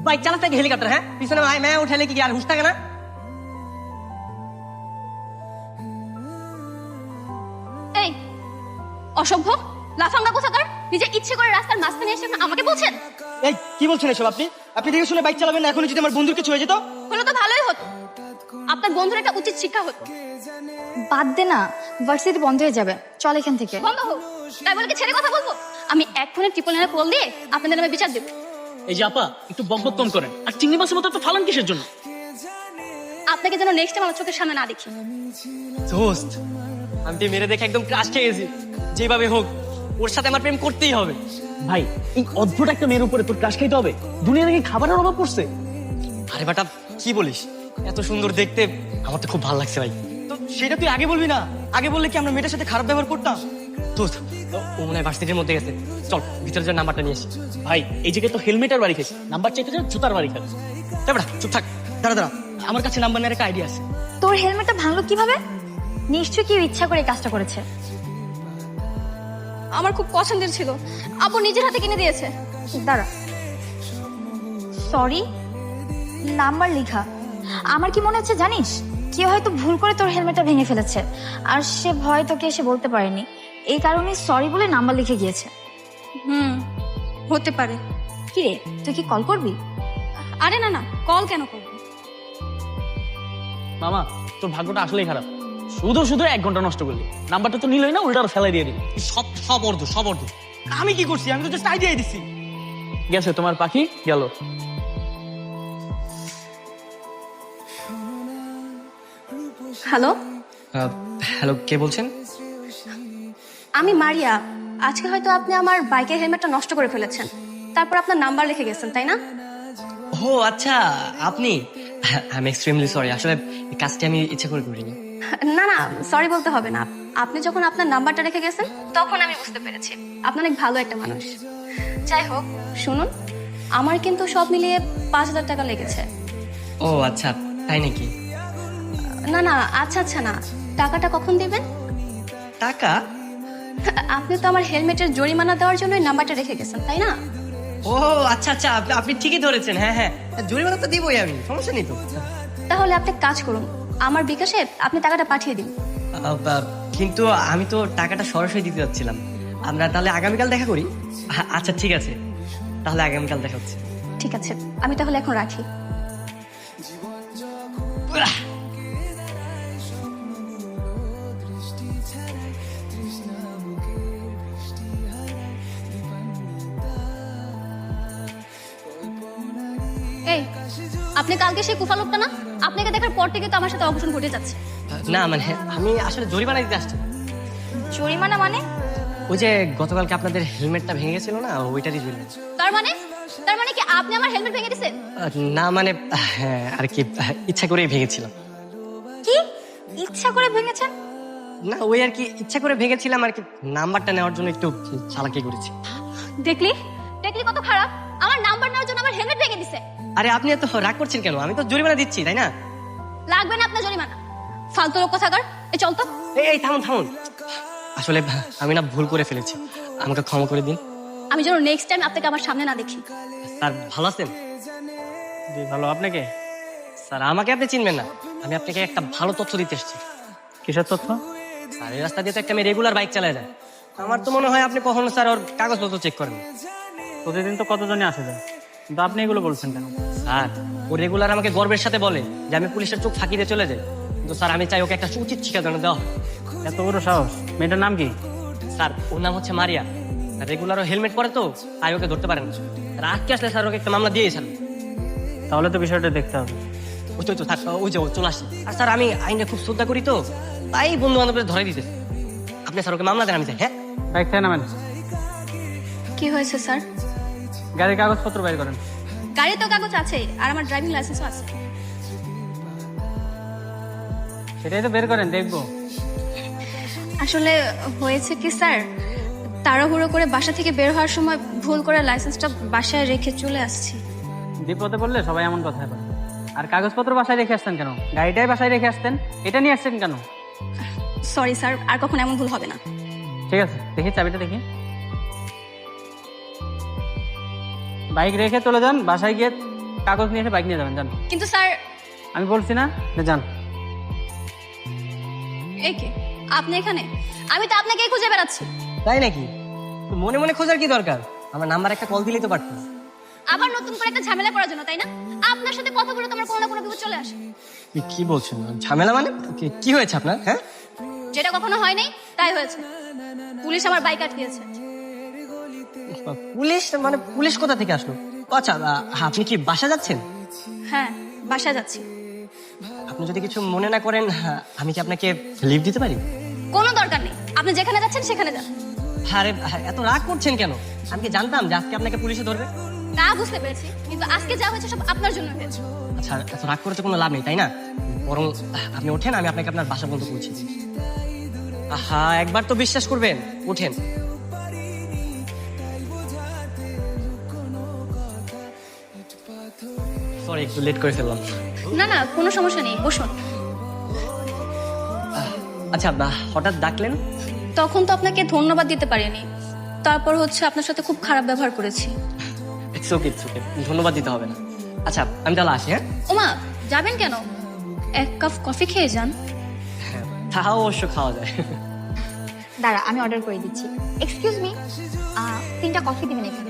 Bike চালাতে কি helicopter? হ্যাঁ, পিছনে মায়া উঠালে কি আর হুশ থাকে না? এই অসভ্য লাফাঙ্গা কোথাকার, নিজে ইচ্ছে করে রাস্তার মাঝখানে এসে আমাকে বলছেন? এই কি বলছেন এসব? আপনি দেখে শুনে বাইক চালাবেন না। এখন যদি আমার বন্ধুকে ছুঁয়ে যেত? হলো তো ভালোই হতো, আপনার বন্ধুর একটা উচিত শিক্ষা হতো। বাদ দে না, ভার্সিটি বন্ধ হয়ে যাবে, চল এখান থেকে। বন্ধ হোক, তাই বলে কি ছেড়ে কথা বলবো? আমি এক্ষুনি ট্রিপল নাইনে কল দিয়ে আপনাদের নামে বিচার দেবো। এই যে আপা, একটু বকবক কম করেন। আর চিংড়ি মাছের মতো তো ফালান কিসের জন্য? আপনাকে যেন নেক্সট টাইম আমার চোখের সামনে না দেখি। দোস্ত, আমি তো মেরে দেখে একদম ক্রাশ খেয়ে গেছি। যেভাবে হোক ওর সাথে আমার প্রেম করতেই হবে। ভাই, এই অদ্ভুত একটা মেয়ের উপরে তোর ক্রাশ খাইতে হবে? দুনিয়া নাকি খাবারের অভাব পড়ছে? আরে বাটা, কি বলিস? এত সুন্দর দেখতে, আমার তো খুব ভালো লাগছে ভাই। তো সেটা তুই আগে বলবি না? আগে বললে কি আমরা মেয়েটার সাথে খারাপ ব্যবহার করতাম? দোস্ত, ও মনে হয় ভার্সিটির মধ্যে গেছে। চল ভিতরে যে নাম্বারটা নিয়ে আসি। ভাই, এই জায়গায় তো হেলমেটের বাড়ি খাইছে, নাম্বার চাইতে যা জুতার বাড়ি খাবে। তাই চুপ থাক। দাঁড়া, আমার কাছে নাম্বার নেওয়ার একটা আইডিয়া আছে। তোর হেলমেটটা ভাঙলো কিভাবে? নিশ্চয়ই কেউ ইচ্ছা করে এই কাজটা করেছে। আমার খুব পছন্দের ছিল, আপু নিজের হাতে কিনে দিয়েছে। দাঁড়া, সরি, নাম্বার লেখা। আমার কি মনে হচ্ছে জানিস, কেউ হয়তো ভুল করে তোর হেলমেটটা ভেঙে ফেলেছে, আর সে ভয় তোকে এসে বলতে পারেনি, এই কারণে সরি বলে নাম্বার লিখে গিয়েছে। হতে পারে। কি রে, তুই কি কল করবি? আরে না, কল কেন করবো? মামা, তোর ভাগ্যটা আসলেই খারাপ। শুধু শুধু 1 ঘন্টা নষ্ট করলি। নাম্বারটা তো নিলই না, উল্টা আরো ফেলাই দিয়ে দিলি। সব অর্ধ। আমি কি করছি? আমি তো জাস্ট আইডিয়াই দিচ্ছি। গেছে তোমার পাখি, গেল। হ্যালো, হ্যালো, কে বলছেন? আমি মারিয়া। আজকে হয়তো আপনি আমার বাইকের হেলমেটটা নষ্ট করে ফেলেছেন, তারপর আপনার নাম্বার লিখে গেছেন, তাই না? ও আচ্ছা, আপনি। I am extremely sorry. আসলে এই কাজটি আমি ইচ্ছা করে করিনি। না, সরি বলতে হবে না। আপনি যখন আপনার নাম্বারটা রেখে গেছেন তখন আমি বুঝতে পেরেছি আপনি অনেক ভালো একটা মানুষ। যাই হোক, শুনুন, আমার কিন্তু সব মিলিয়ে 5,000 টাকা লেগেছে। ও আচ্ছা, তাই নাকি? না, আচ্ছা না, টাকাটা কখন দেবেন? টাকা? আপনি তো আমার হেলমেটের জরিমানা দেওয়ার জন্য নাম্বারটা রেখে গেছেন, তাই না? ও আচ্ছা, আপনি ঠিকই ধরেছেন। হ্যাঁ, জরিমানা তো দিবই আমি, সমস্যা নেই তো। তাহলে আপনি কাজ করুন, আমার বিকাশে আপনি টাকাটা পাঠিয়ে দিন। কিন্তু আমি তো টাকাটা সরাসরি দিতে যাচ্ছিলাম। আমরা তাহলে আগামীকাল দেখা করি? আচ্ছা ঠিক আছে, তাহলে আগামীকাল দেখা হচ্ছে। ঠিক আছে, আমি তাহলে এখন রাখি। এই, আপনি কালকে সেই কুফা লোকটা না? আপনাকে দেখার পর থেকে তো আমার সাথে অঘটন ঘটে যাচ্ছে। না মানে আমি আসলে জরিমানা দিতে আসছি। জরিমানা মানে? ওই যে গতকালকে আপনাদের হেলমেটটা ভেঙে গেছিল না, ওইটারই জরিমানা। তার মানে কি আপনি আমার হেলমেট ভেঙে দিয়েছেন? না মানে হ্যাঁ আর কি, ইচ্ছা করেই ভেঙেছিলাম। কি ইচ্ছা করে ভেঙেছেন? না ওই আর কি, ইচ্ছা করে ভেঙেছিলাম আর কি, নাম্বারটা নেওয়ার জন্য একটু চালাকি করেছি। দেখলি কত খারাপ, আমার নাম্বার নেওয়ার জন্য আমার হেলমেট ভেঙে দিছে। আরে আপনি এত রাগ করছেন কেন? আমি তো জরিমানা দিচ্ছি, তাই না? লাগবে না আপনার জরিমানা, ফালতু লোক কোথাকার। এই চল তো। এই থামুন। আসলে আমি না ভুল করে ফেলেছি, আমাকে ক্ষমা করে দিন। আমি যেন নেক্সট টাইম আপনাকে আমার সামনে না দেখি। স্যার ভালো আছেন? জি ভালো, আপনাকে? স্যার আমাকে আপনি চিনবেন না, আমি আপনাকে একটা ভালো তথ্য দিতে এসেছি। কিসের তথ্য? স্যার এই রাস্তা দিয়ে তো একটা মেয়ে রেগুলার বাইক চালায় যায়। আমার তো মনে হয় আপনি কখনো স্যার ওর কাগজপত্র চেক করেন। প্রতিদিন তো কতজনই আসে যায়, কিন্তু আপনি এগুলো বলছেন কেন? স্যার ও রেগুলার আমাকে গর্বের সাথে বলে যে আমি পুলিশের চোখ ফাঁকি দিয়ে চলে যাই, কিন্তু স্যার আমি চাই ওকে একটা উচিত শিক্ষা যেন দেওয়া হয়। এত বড় সাহস! মেয়েটার নাম কি? স্যার ওর নাম হচ্ছে মারিয়া। রেগুলার ও হেলমেট পরে তো, তাই ওকে ধরতে পারেন না। রাতকে আসলে স্যার ওকে একটা মামলা দিয়েই স্যার। তাহলে তো বিষয়টা দেখতে হবে। ওই তো থাক, ওই যে ও চলে আসছে। আর স্যার আমি আইনে খুব শ্রদ্ধা করি তো, তাই বন্ধু বান্ধবদের ধরে দিতে। আপনি স্যার ওকে মামলা দেন, আমি চাই। হ্যাঁ বাইক থেকে নামেন। কি হয়েছে স্যার? গাড়ির কাগজপত্র বের করেন। গাড়ি তো কাগজ আছে, আর আমার ড্রাইভিং লাইসেন্সও আছে। সেটাই তো বের করেন, দেখবো। আসলে হয়েছে কি স্যার, তাড়াহুড়ো করে বাসা থেকে বের হওয়ার সময় ভুল করে লাইসেন্সটা বাসায় রেখে চলে আসছি। বিপদে পড়লে সবাই এমন কথা বলে। আর কাগজপত্র বাসায় রেখে আসতেন কেন? গাড়িটাই বাসায় রেখে আসতেন, এটা নিয়ে আসছেন কেন? সরি স্যার, আর কখনো এমন ভুল হবে না। ঠিক আছে, দেখি চাবিটা দেখি। বাইক রেখে চলে যান, বাসায় গিয়ে কাগজ নিয়ে এসে বাইক নিয়ে যাবেন, যান। কিন্তু স্যার আমি বলছি না যে যান। এই কে আপনি এখানে? আমি তো আপনাকেই খুঁজে বেড়াচ্ছি। তাই নাকি? তো মনে মনে খোঁজার কি দরকার? আমার নাম্বার একটা কল দিলেই তো পারতাম। আবার নতুন করে একটা ঝামেলা করার জন্য, তাই না? আপনার সাথে কথা বলে তোমার কোনো না কোনো বিপদ চলে আসে। কি বলছেন? ঝামেলা মানে কি হয়েছে আপনার? হ্যাঁ, যেটা কখনো হয় নাই তাই হয়েছে। পুলিশ আমার বাইক আটকিয়েছে। পুলিশ? মানে পুলিশ কোথা থেকে আসলো? আচ্ছা, আপনি কি বাসা যাচ্ছেন? হ্যাঁ, বাসা যাচ্ছি। আপনি যদি কিছু মনে না করেন, আমি কি আপনাকে লিভ দিতে পারি? কোনো দরকার নেই, আপনি যেখানে যাচ্ছেন সেখানে যান। আরে এত রাগ করছেন কেন? আমি কি জানতাম যে আজকে আপনাকে পুলিশে ধরবে? তা বুঝতে পেরেছি, কিন্তু আজকে যা হয়েছে সব আপনার জন্য হয়েছে। আচ্ছা, এত রাগ করে তো কোনো লাভ নেই, তাই না? বরং আপনি ওঠেন, আমি আপনাকে আপনার বাসা পর্যন্ত পৌঁছে দিই। আহা, একবার তো বিশ্বাস করবেন, ওঠেন। সরি, একটু লেট করে ফেললাম। না না, কোনো সমস্যা নেই, বসুন। আচ্ছা, হঠাৎ ডাকলেন? তখন তো আপনাকে ধন্যবাদ দিতে পারিনি। তারপর হচ্ছে আপনার সাথে খুব খারাপ ব্যবহার করেছি। ইটস ওকে, ইটস ওকে, ধন্যবাদ দিতে হবে না। আচ্ছা, আমি তাহলে আসি। হ্যাঁ, ওমা, যাবেন কেন? এক কাপ কফি খেয়ে যান। তাও অবশ্য খাওয়া যায়। দাঁড়া, আমি অর্ডার করে দিচ্ছি। এক্সকিউজ মি, 3টা কফি দিবেন এখানে।